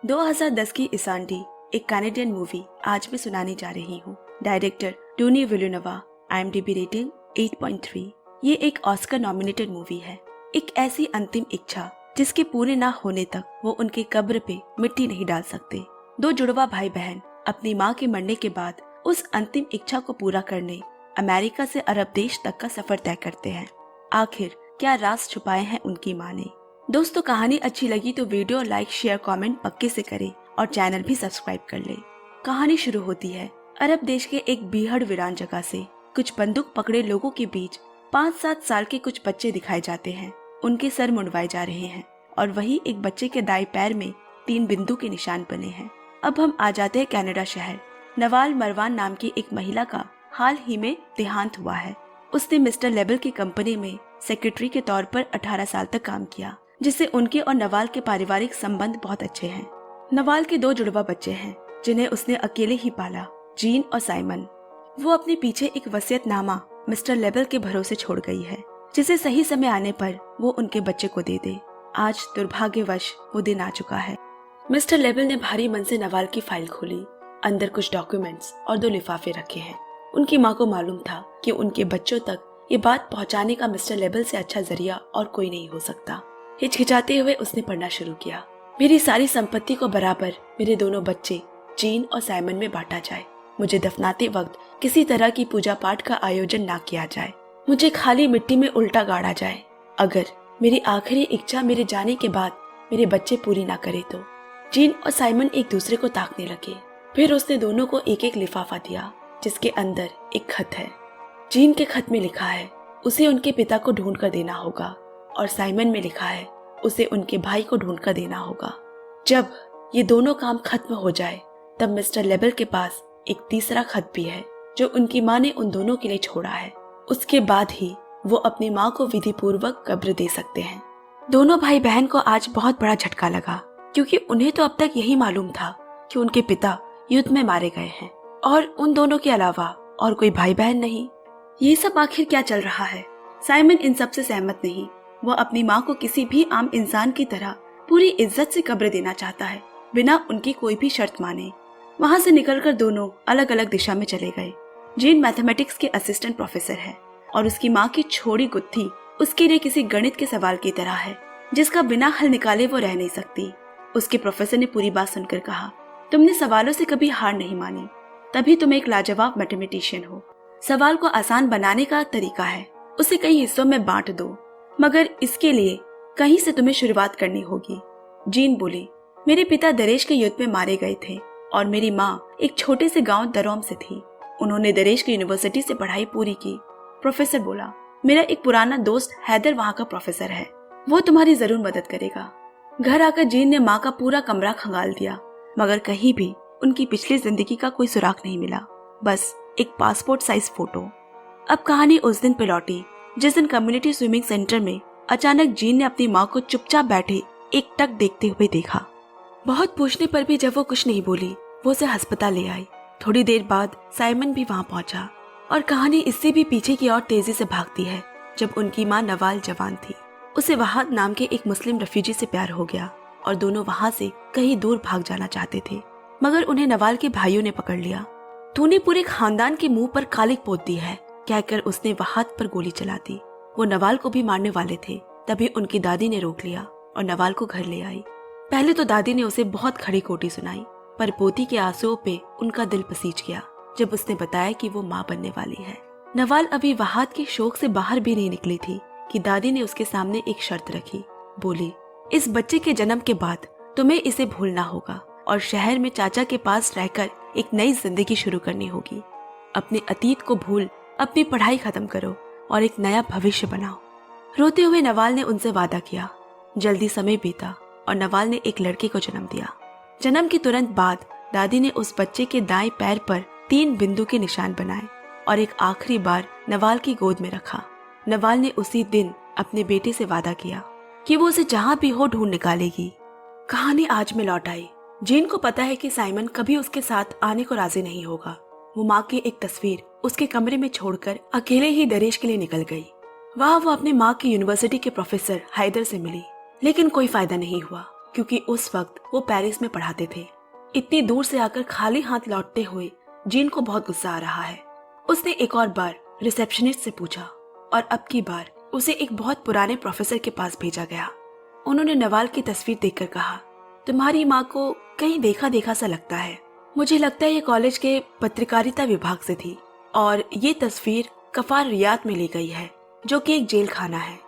2010 की इसांडी एक Canadian movie आज मैं सुनाने जा रही हूँ। Director Tony Villanueva, IMDb rating 8.3। ये एक ऑस्कर नॉमिनेटेड मूवी है। एक ऐसी अंतिम इच्छा जिसके पूरे ना होने तक वो उनके कब्र पे मिट्टी नहीं डाल सकते। दो जुड़वा भाई बहन अपनी माँ के मरने के बाद उस अंतिम इच्छा को पूरा करने अमेरिका से अरब देश तक का सफर तय करते हैं। आखिर क्या राज छुपाए हैं उनकी माँ ने। दोस्तों, कहानी अच्छी लगी तो वीडियो लाइक, शेयर, कमेंट पक्के से करें और चैनल भी सब्सक्राइब कर ले। कहानी शुरू होती है अरब देश के एक बीहड़ वीरान जगह से। कुछ बंदूक पकड़े लोगों के बीच 5-7 साल के कुछ बच्चे दिखाए जाते हैं। उनके सर मुंडवाए जा रहे हैं और वही एक बच्चे के दाएं पैर में 3 बिंदु के निशान बने हैं। अब हम आ जाते हैं कनाडा शहर। नवाल मरवान नाम की एक महिला का हाल ही में देहांत हुआ है। उसने मिस्टर लेबल की कंपनी में सेक्रेटरी के तौर पर 18 साल तक काम किया, जिससे उनके और नवाल के पारिवारिक संबंध बहुत अच्छे हैं। नवाल के 2 जुड़वा बच्चे हैं जिन्हें उसने अकेले ही पाला, जीन और साइमन। वो अपने पीछे एक वसीयतनामा मिस्टर लेबल के भरोसे छोड़ गई है, जिसे सही समय आने पर वो उनके बच्चे को दे दे। आज दुर्भाग्यवश वो दिन आ चुका है। मिस्टर लेबल ने भारी मन से नवाल की फाइल खोली। अंदर कुछ डॉक्यूमेंट्स और 2 लिफाफे रखे हैं। उनकी माँ को मालूम था कि उनके बच्चों तक ये बात पहुंचाने का मिस्टर लेबल से अच्छा जरिया और कोई नहीं हो सकता। हिचकिचाते हुए उसने पढ़ना शुरू किया। मेरी सारी संपत्ति को बराबर मेरे दोनों बच्चे जीन और साइमन में बांटा जाए। मुझे दफनाते वक्त किसी तरह की पूजा पाठ का आयोजन ना किया जाए। मुझे खाली मिट्टी में उल्टा गाड़ा जाए। अगर मेरी आखिरी इच्छा मेरे जाने के बाद मेरे बच्चे पूरी ना करे तो। जीन और साइमन एक दूसरे को ताकने लगे। फिर उसने दोनों को एक एक लिफाफा दिया जिसके अंदर एक खत है। जीन के खत में लिखा है उसे उनके पिता को ढूंढ कर देना होगा, और साइमन में लिखा है उसे उनके भाई को ढूंढ कर देना होगा। जब ये दोनों काम खत्म हो जाए तब मिस्टर लेबल के पास एक तीसरा खत भी है जो उनकी माँ ने उन दोनों के लिए छोड़ा है। उसके बाद ही वो अपनी माँ को विधि पूर्वक कब्र दे सकते हैं। दोनों भाई बहन को आज बहुत बड़ा झटका लगा, क्योंकि उन्हें तो अब तक यही मालूम था कि उनके पिता युद्ध में मारे गए हैं और उन दोनों के अलावा और कोई भाई बहन नहीं। ये सब आखिर क्या चल रहा है? साइमन इन सब से सहमत नहीं। वो अपनी माँ को किसी भी आम इंसान की तरह पूरी इज्जत से कब्र देना चाहता है, बिना उनकी कोई भी शर्त माने। वहाँ से निकलकर दोनों अलग अलग दिशा में चले गए। जीन मैथमेटिक्स के असिस्टेंट प्रोफेसर है और उसकी माँ की छोड़ी गुत्थी उसके लिए किसी गणित के सवाल की तरह है, जिसका बिना हल निकाले वो रह नहीं सकती। उसके प्रोफेसर ने पूरी बात सुनकर कहा, तुमने सवालों से कभी हार नहीं मानी, तभी तुम एक लाजवाब मैथमेटिशियन हो। सवाल को आसान बनाने का तरीका है उसे कई हिस्सों में बांट दो, मगर इसके लिए कहीं से तुम्हें शुरुआत करनी होगी। जीन बोली, मेरे पिता दरेश के युद्ध में मारे गए थे और मेरी माँ एक छोटे से गांव दरोम से थी। उन्होंने दरेश की यूनिवर्सिटी से पढ़ाई पूरी की। प्रोफेसर बोला, मेरा एक पुराना दोस्त हैदर वहाँ का प्रोफेसर है, वो तुम्हारी जरूर मदद करेगा। घर आकर जीन ने माँ का पूरा कमरा खंगाल दिया, मगर कहीं भी उनकी पिछली जिंदगी का कोई सुराग नहीं मिला, बस एक पासपोर्ट साइज फोटो। अब कहानी उस दिन पे लौटी जिस दिन कम्युनिटी स्विमिंग सेंटर में अचानक जीन ने अपनी माँ को चुपचाप बैठे एकटक देखते हुए देखा। बहुत पूछने पर भी जब वो कुछ नहीं बोली, वो उसे अस्पताल ले आई। थोड़ी देर बाद साइमन भी वहाँ पहुंचा और कहानी इससे भी पीछे की ओर तेजी से भागती है। जब उनकी माँ नवाल जवान थी, उसे वहाद नाम के एक मुस्लिम रेफ्यूजी से प्यार हो गया और दोनों वहाँ से कहीं दूर भाग जाना चाहते थे, मगर उन्हें नवाल के भाइयों ने पकड़ लिया। तूने पूरे खानदान के मुंह पर कालिक पोत दी है, कहकर उसने वहाद पर गोली चला दी। वो नवाल को भी मारने वाले थे, तभी उनकी दादी ने रोक लिया और नवाल को घर ले आई। पहले तो दादी ने उसे बहुत खड़ी खोटी सुनाई, पर पोती के आंसुओं पे उनका दिल पसीज गया जब उसने बताया कि वो माँ बनने वाली है। नवाल अभी वहाद के शोक से बाहर भी नहीं निकली थी कि दादी ने उसके सामने एक शर्त रखी। बोली, इस बच्चे के जन्म के बाद तुम्हें इसे भूलना होगा और शहर में चाचा के पास रहकर एक नई जिंदगी शुरू करनी होगी। अपने अतीत को भूल अपनी पढ़ाई खत्म करो और एक नया भविष्य बनाओ। रोते हुए नवाल ने उनसे वादा किया। जल्दी समय बीता और नवाल ने एक लड़के को जन्म दिया। जन्म के तुरंत बाद दादी ने उस बच्चे के दाएं पैर पर 3 बिंदु के निशान बनाए और एक आखिरी बार नवाल की गोद में रखा। नवाल ने उसी दिन अपने बेटे से वादा किया कि वो उसे जहाँ भी हो ढूंढ निकालेगी। कहानी आज में लौट आई। जीन को पता है कि साइमन कभी उसके साथ आने को राजी नहीं होगा। वो माँ की एक तस्वीर उसके कमरे में छोड़कर अकेले ही दरेश के लिए निकल गई। वहाँ वो अपने माँ की यूनिवर्सिटी के प्रोफेसर हैदर से मिली, लेकिन कोई फायदा नहीं हुआ। क्योंकि उस वक्त वो पेरिस में पढ़ाते थे। इतनी दूर से आकर खाली हाथ लौटते हुए जीन को बहुत गुस्सा आ रहा है। उसने एक और बार रिसेप्शनिस्ट से पूछा और अब की बार उसे एक बहुत पुराने प्रोफेसर के पास भेजा गया। उन्होंने नवाल की तस्वीर देखकर कहा, तुम्हारी माँ को कहीं देखा देखा सा लगता है। मुझे लगता है ये कॉलेज के पत्रकारिता विभाग से थी और ये तस्वीर कफार रियाद में ली गई है, जो कि एक जेल खाना है।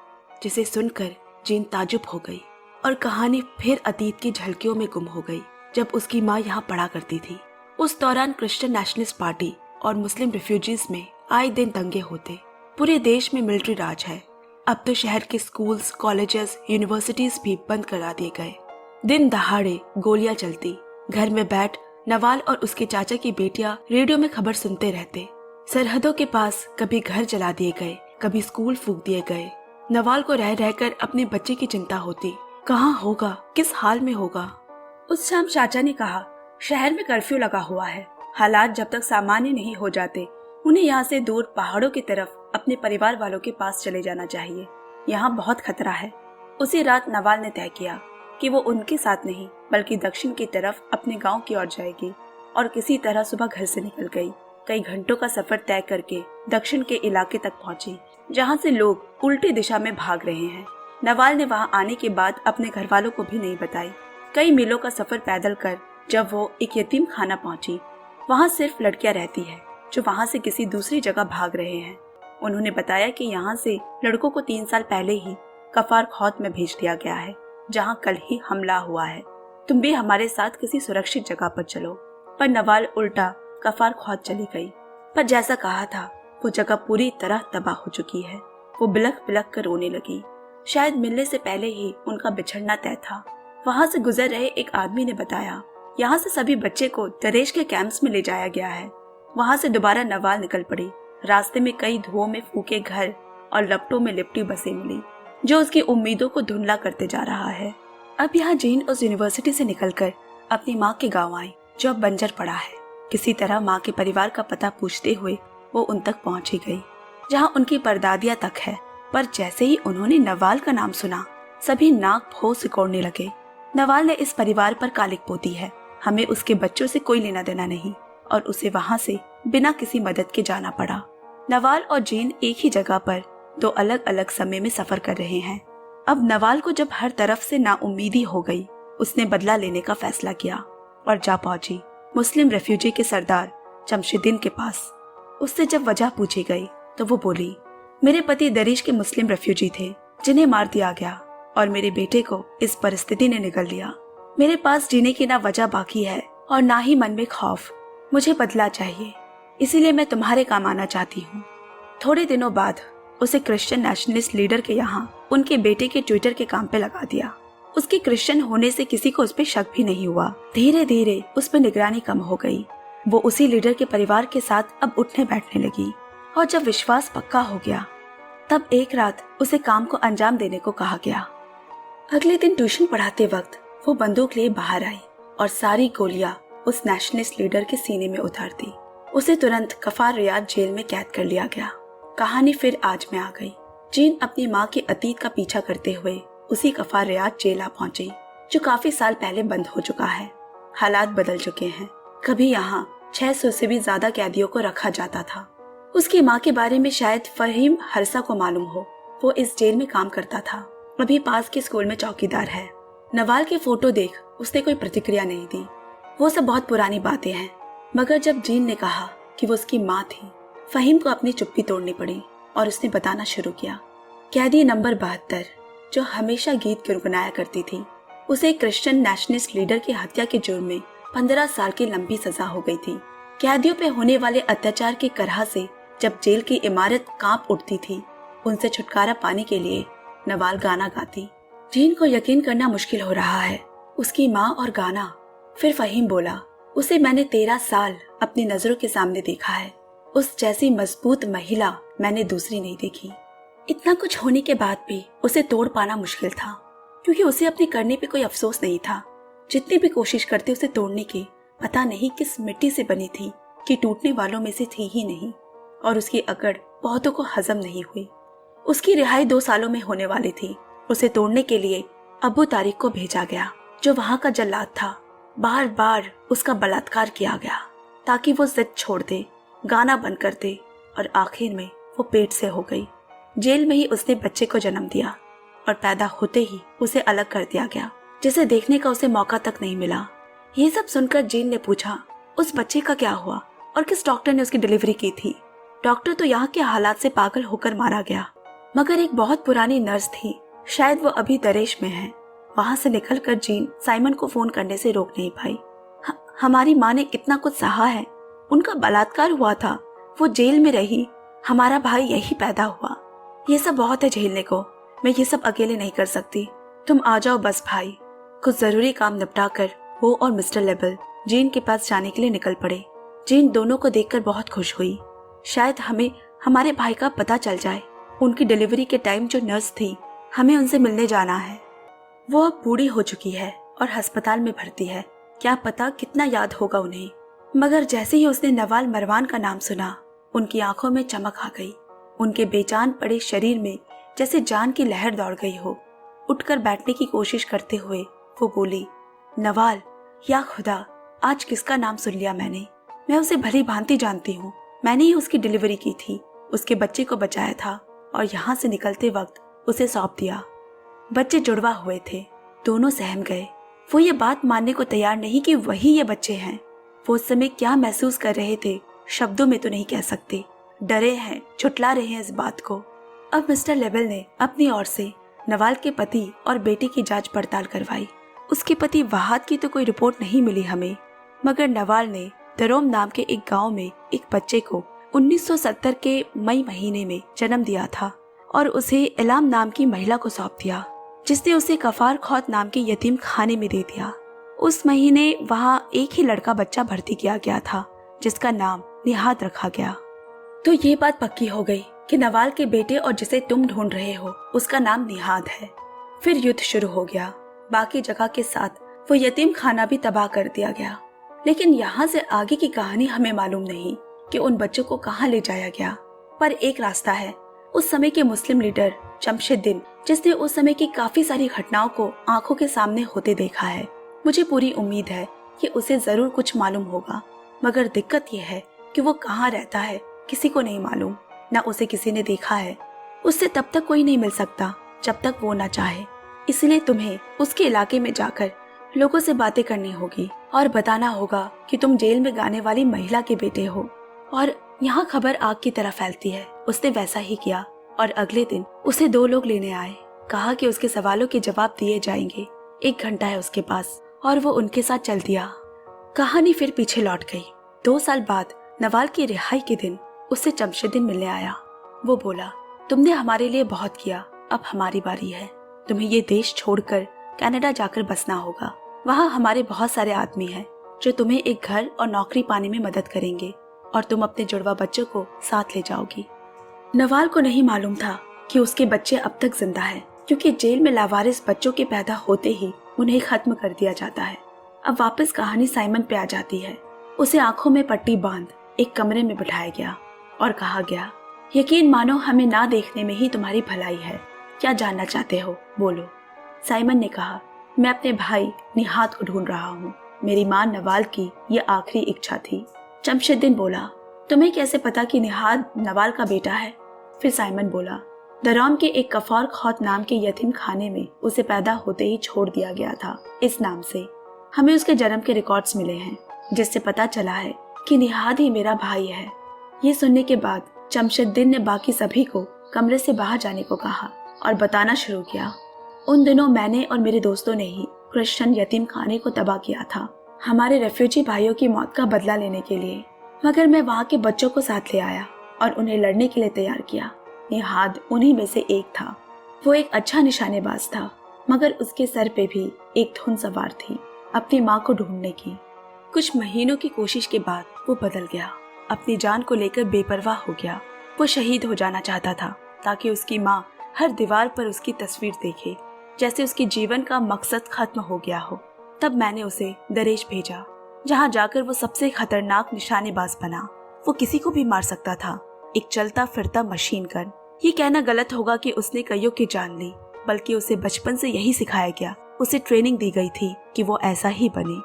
जिसे सुनकर जीन ताजुब हो गई और कहानी फिर अतीत की झलकियों में गुम हो गई, जब उसकी माँ यहाँ पढ़ा करती थी। उस दौरान क्रिश्चियन नेशनलिस्ट पार्टी और मुस्लिम रिफ्यूजीज में आए दिन दंगे होते। पूरे देश में मिलिट्री राज है। अब तो शहर के स्कूल्स, कॉलेजेस, यूनिवर्सिटीज भी बंद करा दिए गए। दिन दहाड़े गोलियां चलती। घर में बैठ नवाल और उसके चाचा की बेटियां रेडियो में खबर सुनते रहते। सरहदों के पास कभी घर जला दिए गए, कभी स्कूल फूंक दिए गए। नवाल को रह रहकर अपने बच्चे की चिंता होती, कहाँ होगा, किस हाल में होगा। उस शाम चाचा ने कहा, शहर में कर्फ्यू लगा हुआ है। हालात जब तक सामान्य नहीं हो जाते, उन्हें यहाँ से दूर पहाड़ों की तरफ अपने परिवार वालों के पास चले जाना चाहिए। यहाँ बहुत खतरा है। उसी रात नवाल ने तय किया कि वो उनके साथ नहीं बल्कि दक्षिण की तरफ अपने गांव की ओर जाएगी और किसी तरह सुबह घर से निकल गई। कई घंटों का सफर तय करके दक्षिण के इलाके तक पहुंची, जहां से लोग उल्टी दिशा में भाग रहे हैं। नवाल ने वहां आने के बाद अपने घर वालों को भी नहीं बताई। कई मीलों का सफर पैदल कर जब वो एक यतीम खाना पहुंची, वहाँ सिर्फ लड़कियां रहती है जो वहाँ से किसी दूसरी जगह भाग रहे हैं। उन्होंने बताया कि यहाँ से लड़कों को 3 साल पहले ही कफार खौत में भेज दिया गया है, जहाँ कल ही हमला हुआ है। तुम भी हमारे साथ किसी सुरक्षित जगह पर चलो। पर नवाल उल्टा कफार खौत चली गई। पर जैसा कहा था, वो जगह पूरी तरह तबाह हो चुकी है। वो बिलख बिलख कर रोने लगी। शायद मिलने से पहले ही उनका बिछड़ना तय था। वहाँ से गुजर रहे एक आदमी ने बताया, यहाँ से सभी बच्चे को दरेश के कैंप्स में ले जाया गया है। वहाँ से दोबारा नवाल निकल पड़ी। रास्ते में कई धुओं में फूके घर और लपटों में लिपटी बसें मिली, जो उसकी उम्मीदों को धुंधला करते जा रहा है। अब यहाँ जीन उस यूनिवर्सिटी से निकलकर अपनी माँ के गाँव आई, जो अब बंजर पड़ा है। किसी तरह माँ के परिवार का पता पूछते हुए वो उन तक पहुँची गई, जहाँ उनकी परदादियाँ तक है। पर जैसे ही उन्होंने नवाल का नाम सुना, सभी नाक भौं सिकोड़ने लगे। नवाल ने इस परिवार पर कालिक पोती है। हमें उसके बच्चों से कोई लेना देना नहीं, और उसे वहाँ से बिना किसी मदद के जाना पड़ा। नवाल और जीन एक ही जगह पर 2 अलग अलग समय में सफर कर रहे हैं। अब नवाल को जब हर तरफ से नाउम्मीदी हो गई, उसने बदला लेने का फैसला किया और जा पहुंची मुस्लिम रेफ्यूजी के सरदार जमशेदीन के पास। उससे जब वजह पूछी गई तो वो बोली, मेरे पति दरिश के मुस्लिम रेफ्यूजी थे जिन्हें मार दिया गया, और मेरे बेटे को इस परिस्थिति ने निगल लिया। मेरे पास जीने की ना वजह बाकी है और ना ही मन में खौफ। मुझे बदला चाहिए, इसीलिए मैं तुम्हारे काम आना चाहती हूँ। थोड़े दिनों बाद उसे क्रिश्चियन नेशनलिस्ट लीडर के यहाँ उनके बेटे के ट्विटर के काम पे लगा दिया। उसके क्रिश्चियन होने से किसी को उस पर शक भी नहीं हुआ। धीरे धीरे उस पर निगरानी कम हो गई। वो उसी लीडर के परिवार के साथ अब उठने बैठने लगी, और जब विश्वास पक्का हो गया, तब एक रात उसे काम को अंजाम देने को कहा गया। अगले दिन ट्यूशन पढ़ाते वक्त वो बंदूक लिए बाहर आई और सारी गोलियां उस नेशनलिस्ट लीडर के सीने में उतार दी। उसे तुरंत कफार रियाद जेल में कैद कर लिया गया। कहानी फिर आज में आ गई। जीन अपनी माँ के अतीत का पीछा करते हुए उसी कफार रियाद जेल आ पहुंची, जो काफी साल पहले बंद हो चुका है। हालात बदल चुके हैं। कभी यहाँ 600 से भी ज्यादा कैदियों को रखा जाता था। उसकी माँ के बारे में शायद फहीम हरसा को मालूम हो। वो इस जेल में काम करता था, अभी पास के स्कूल में चौकीदार है। नवाल के फोटो देख उसने कोई प्रतिक्रिया नहीं दी। वो सब बहुत पुरानी बातें हैं। मगर जब जीन ने कहा कि वो उसकी माँ थी, फहीम को अपनी चुप्पी तोड़नी पड़ी और उसने बताना शुरू किया। कैदी नंबर 72, जो हमेशा गीत गुनगुनाया करती थी, उसे एक क्रिश्चियन नेशनलिस्ट लीडर की हत्या के जुर्म में 15 साल की लंबी सजा हो गई थी। कैदियों पे होने वाले अत्याचार की करह से जब जेल की इमारत कांप उठती थी, उनसे छुटकारा पाने के लिए नवाल गाना गाती। जीन को यकीन करना मुश्किल हो रहा है, उसकी माँ और गाना। फिर फहीम बोला, उसे मैंने 13 साल अपनी नजरों के सामने देखा है। उस जैसी मजबूत महिला मैंने दूसरी नहीं देखी। इतना कुछ होने के बाद भी उसे तोड़ पाना मुश्किल था, क्योंकि उसे अपने करने पे कोई अफसोस नहीं था। जितनी भी कोशिश करते उसे तोड़ने की, पता नहीं किस मिट्टी से बनी थी कि टूटने वालों में से थी ही नहीं, और उसकी अकड़ बहुतों को हजम नहीं हुई। उसकी रिहाई 2 सालों में होने वाली थी। उसे तोड़ने के लिए अबू तारिक को भेजा गया, जो वहां का जल्लाद था। बार बार उसका बलात्कार किया गया ताकि वो जिद छोड़ दे, गाना बंद कर दे, और आखिर में वो पेट से हो गई। जेल में ही उसने बच्चे को जन्म दिया और पैदा होते ही उसे अलग कर दिया गया, जिसे देखने का उसे मौका तक नहीं मिला। ये सब सुनकर जीन ने पूछा, उस बच्चे का क्या हुआ और किस डॉक्टर ने उसकी डिलीवरी की थी? डॉक्टर तो यहाँ के हालात से पागल होकर मारा गया, मगर एक बहुत पुरानी नर्स थी, शायद वो अभी दरेश में है। वहां से निकलकर जीन साइमन को फोन करने से रोक नहीं पाई। हमारी माँ ने कितना कुछ सहा है, उनका बलात्कार हुआ था, वो जेल में रही, हमारा भाई यही पैदा हुआ। ये सब बहुत है झेलने को, मैं ये सब अकेले नहीं कर सकती, तुम आ जाओ बस भाई। कुछ जरूरी काम निपटा कर वो और मिस्टर लेबल जीन के पास जाने के लिए निकल पड़े। जीन दोनों को देखकर बहुत खुश हुई। शायद हमें हमारे भाई का पता चल जाए। उनकी डिलीवरी के टाइम जो नर्स थी, हमें उनसे मिलने जाना है। वो अब बूढ़ी हो चुकी है और अस्पताल में भर्ती है, क्या पता कितना याद होगा उन्हें। मगर जैसे ही उसने नवाल मरवान का नाम सुना, उनकी आंखों में चमक आ गई। उनके बेजान पड़े शरीर में जैसे जान की लहर दौड़ गई हो। उठकर बैठने की कोशिश करते हुए वो बोली, नवाल, या खुदा, आज किसका नाम सुन लिया मैंने। मैं उसे भली भांति जानती हूँ, मैंने ही उसकी डिलीवरी की थी, उसके बच्चे को बचाया था और यहाँ से निकलते वक्त उसे सौंप दिया। बच्चे जुड़वा हुए थे, दोनों सहम गए। वो ये बात मानने को तैयार नहीं कि वही ये बच्चे हैं। वो उस समय क्या महसूस कर रहे थे, शब्दों में तो नहीं कह सकते। डरे हैं, छुटला रहे हैं इस बात को। अब मिस्टर लेबल ने अपनी ओर से नवाल के पति और बेटे की जांच पड़ताल करवाई। उसके पति वहाद की तो कोई रिपोर्ट नहीं मिली हमें, मगर नवाल ने दरोम नाम के एक गांव में एक बच्चे को 1970 के मई महीने में जन्म दिया था और उसे इलाम नाम की महिला को सौंप दिया, जिसने उसे कफार खौत नाम के यतीम खाने में दे दिया। उस महीने वहां एक ही लड़का बच्चा भर्ती किया गया था, जिसका नाम निहाद रखा गया। तो ये बात पक्की हो गई कि नवाल के बेटे और जिसे तुम ढूंढ रहे हो, उसका नाम निहाद है। फिर युद्ध शुरू हो गया। बाकी जगह के साथ वो यतीम खाना भी तबाह कर दिया गया। लेकिन यहाँ से आगे की कहानी हमें मालूम नहीं कि उन बच्चों को कहाँ ले जाया गया। पर एक रास्ता है। उस समय के मुस्लिम लीडर जमशेद्दीन, जिसने उस समय की काफी सारी घटनाओं को आंखों के सामने होते देखा है, मुझे पूरी उम्मीद है कि उसे जरूर कुछ मालूम होगा। मगर दिक्कत यह है कि वो कहाँ रहता है, किसी को नहीं मालूम, न उसे किसी ने देखा है। उससे तब तक कोई नहीं मिल सकता जब तक वो ना चाहे। इसलिए तुम्हें उसके इलाके में जाकर लोगों से बातें करनी होगी और बताना होगा कि तुम जेल में गाने वाली महिला के बेटे हो। और यहाँ खबर आग की तरह फैलती है। उसने वैसा ही किया और अगले दिन उसे 2 लोग लेने आए। कहा कि उसके सवालों के जवाब दिए जाएंगे। 1 घंटा है उसके पास और वो उनके साथ चल दिया। कहानी फिर पीछे लौट गई। 2 साल बाद नवाल की रिहाई के दिन उससे जमशेद्दीन मिलने आया। वो बोला, तुमने हमारे लिए बहुत किया, अब हमारी बारी है। तुम्हें ये देश छोड़कर कनाडा जाकर बसना होगा। वहाँ हमारे बहुत सारे आदमी हैं जो तुम्हें एक घर और नौकरी पाने में मदद करेंगे और तुम अपने जुड़वा बच्चों को साथ ले जाओगी। नवाल को नहीं मालूम था कि उसके बच्चे अब तक जिंदा हैं, क्योंकि जेल में लावारिस बच्चों के पैदा होते ही उन्हें खत्म कर दिया जाता है। अब वापस कहानी साइमन पे आ जाती है। उसे आंखों में पट्टी बांध एक कमरे में बिठाया गया और कहा गया, यकीन मानो हमें ना देखने में ही तुम्हारी भलाई है। क्या जानना चाहते हो, बोलो। साइमन ने कहा, मैं अपने भाई निहाद को ढूंढ रहा हूँ। मेरी माँ नवाल की ये आखिरी इच्छा थी। जमशेद्दीन बोला, तुम्हें कैसे पता कि निहाद नवाल का बेटा है? फिर साइमन बोला, दराम के एक कफार खौत नाम के यतीम खाने में उसे पैदा होते ही छोड़ दिया गया था। इस नाम से हमें उसके जन्म के रिकॉर्ड्स मिले हैं, जिससे पता चला है कि निहाद ही मेरा भाई है। ये सुनने के बाद जमशेद्दीन ने बाकी सभी को कमरे से बाहर जाने को कहा और बताना शुरू किया, उन दिनों मैंने और मेरे दोस्तों ने ही क्रिश्चियन यतीम खाने को तबाह किया था, हमारे रेफ्यूजी भाइयों की मौत का बदला लेने के लिए। मगर मैं वहाँ के बच्चों को साथ ले आया और उन्हें लड़ने के लिए तैयार किया। निहाद उन्हीं में से एक था। वो एक अच्छा निशानेबाज था, मगर उसके सर पे भी एक धुन सवार थी, अपनी माँ को ढूंढने की। कुछ महीनों की कोशिश के बाद वो बदल गया, अपनी जान को लेकर बेपरवाह हो गया। वो शहीद हो जाना चाहता था ताकि उसकी माँ हर दीवार पर उसकी तस्वीर देखे, जैसे उसके जीवन का मकसद खत्म हो गया हो। तब मैंने उसे दरेश भेजा, जहाँ जाकर वो सबसे खतरनाक निशानेबाज बना। वो किसी को भी मार सकता था, एक चलता फिरता मशीन गन। ये कहना गलत होगा कि उसने कईयों की जान ली, बल्कि उसे बचपन से यही सिखाया गया। उसे ट्रेनिंग दी गई थी कि वो ऐसा ही बने,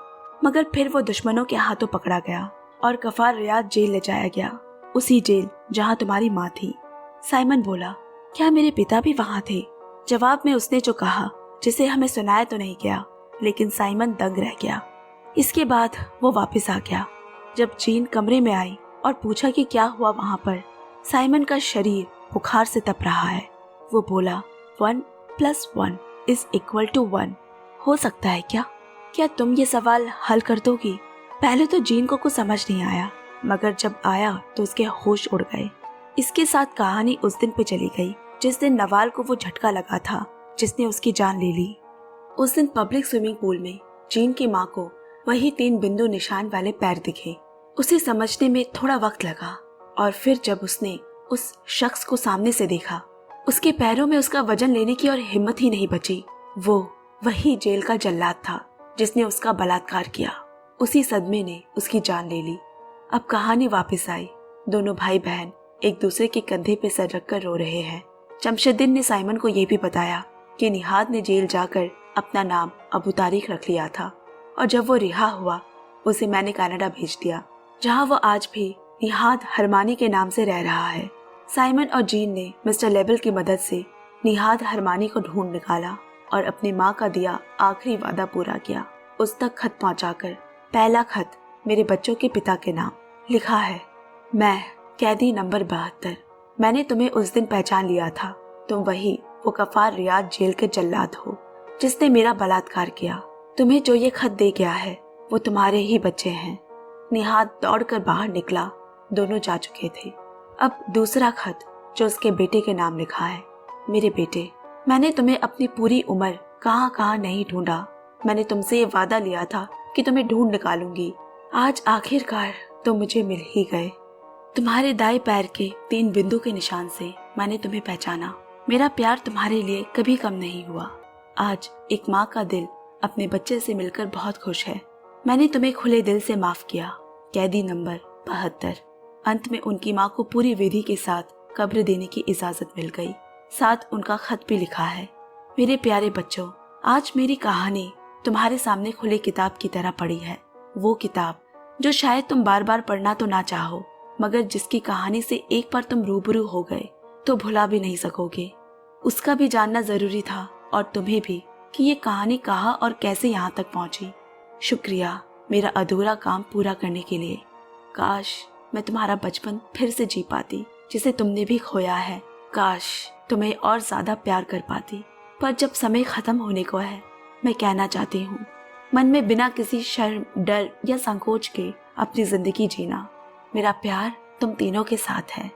मगर फिर वो दुश्मनों के हाथों पकड़ा गया और गफार रियाद जेल ले जाया गया, उसी जेल जहाँ तुम्हारी माँ थी। साइमन बोला, क्या मेरे पिता भी वहाँ थे? जवाब में उसने जो कहा, जिसे हमें सुनाया तो नहीं गया, लेकिन साइमन दंग रह गया। इसके बाद वो वापस आ गया। जब जीन कमरे में आई और पूछा कि क्या हुआ वहाँ पर, साइमन का शरीर बुखार से तप रहा है। वो बोला, 1 + 1 = 1 हो सकता है क्या? क्या तुम ये सवाल हल कर दोगी? पहले तो जीन को कुछ समझ नहीं आया, मगर जब आया तो उसके होश उड़ गए। इसके साथ कहानी उस दिन पे चली गई जिस दिन नवाल को वो झटका लगा था जिसने उसकी जान ले ली। उस दिन पब्लिक स्विमिंग पूल में जीन की माँ को वही 3 बिंदु निशान वाले पैर दिखे। उसे समझने में थोड़ा वक्त लगा और फिर जब उसने उस शख्स को सामने से देखा, उसके पैरों में उसका वजन लेने की और हिम्मत ही नहीं बची। वो वही जेल का जल्लाद था जिसने उसका बलात्कार किया। उसी सदमे ने उसकी जान ले ली। अब कहानी वापस आई। दोनों भाई बहन एक दूसरे के कंधे पे सर रखकर रो रहे हैं। शमशुद्दीन ने साइमन को यह भी बताया कि निहाद ने जेल जाकर अपना नाम अबू तारिक रख लिया था और जब वो रिहा हुआ उसे मैंने कनाडा भेज दिया, जहां वो आज भी निहाद हरमानी के नाम से रह रहा है। साइमन और जीन ने मिस्टर लेबल की मदद से निहाद हरमानी को ढूंढ निकाला और अपनी माँ का दिया आखिरी वादा पूरा किया। उस तक खत पहुंचाकर, पहला खत मेरे बच्चों के पिता के नाम, लिखा है, मैं कैदी नंबर 72, मैंने तुम्हें उस दिन पहचान लिया था। तुम वही वो गफार रियाद जेल के जल्लाद हो जिसने मेरा बलात्कार किया। तुम्हें जो ये खत दे गया है वो तुम्हारे ही बच्चे हैं। निहाद दौड़कर बाहर निकला। दोनों जा चुके थे। अब दूसरा खत जो उसके बेटे के नाम लिखा है, मेरे बेटे, मैंने तुम्हें अपनी पूरी उम्र कहाँ कहाँ नहीं ढूंढा। मैंने तुमसे ये वादा लिया था कि तुम्हें ढूंढ निकालूंगी। आज आखिरकार तुम मुझे मिल ही गए। तुम्हारे दाएं पैर के 3 बिंदु के निशान से मैंने तुम्हें पहचाना। मेरा प्यार तुम्हारे लिए कभी कम नहीं हुआ। आज एक माँ का दिल अपने बच्चे से मिलकर बहुत खुश है। मैंने तुम्हें खुले दिल से माफ किया। कैदी नंबर 72। अंत में उनकी माँ को पूरी विधि के साथ कब्र देने की इजाजत मिल गई। साथ उनका खत भी लिखा है, मेरे प्यारे बच्चों, आज मेरी कहानी तुम्हारे सामने खुले किताब की तरह पड़ी है। वो किताब जो शायद तुम बार बार पढ़ना तो ना चाहो, मगर जिसकी कहानी से एक बार तुम रूबरू हो गए तो भुला भी नहीं सकोगे। उसका भी जानना जरूरी था और तुम्हें भी कि ये कहानी कहाँ और कैसे यहाँ तक पहुंची। शुक्रिया मेरा अधूरा काम पूरा करने के लिए। काश मैं तुम्हारा बचपन फिर से जी पाती जिसे तुमने भी खोया है। काश तुम्हें और ज्यादा प्यार कर पाती। पर जब समय खत्म होने को है, मैं कहना चाहती हूँ, मन में बिना किसी शर्म, डर या संकोच के अपनी जिंदगी जीना। मेरा प्यार तुम तीनों के साथ है।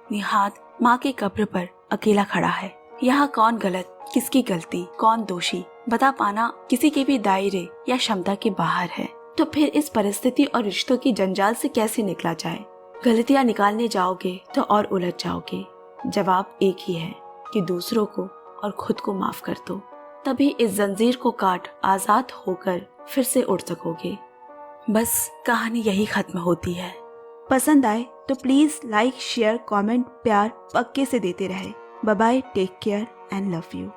निहाद माँ के कब्र पर अकेला खड़ा है। यहाँ कौन गलत, किसकी गलती, कौन दोषी, बता पाना किसी के भी दायरे या क्षमता के बाहर है। तो फिर इस परिस्थिति और रिश्तों की जंजाल से कैसे निकला जाए? गलतियाँ निकालने जाओगे तो और उलझ जाओगे। जवाब एक ही है कि दूसरों को और खुद को माफ कर दो, तभी इस जंजीर को काट आजाद होकर फिर से उड़ सकोगे। बस कहानी यही खत्म होती है। पसंद आए तो प्लीज लाइक, शेयर, कमेंट, प्यार पक्के से देते रहे। Bye bye, take care and love you.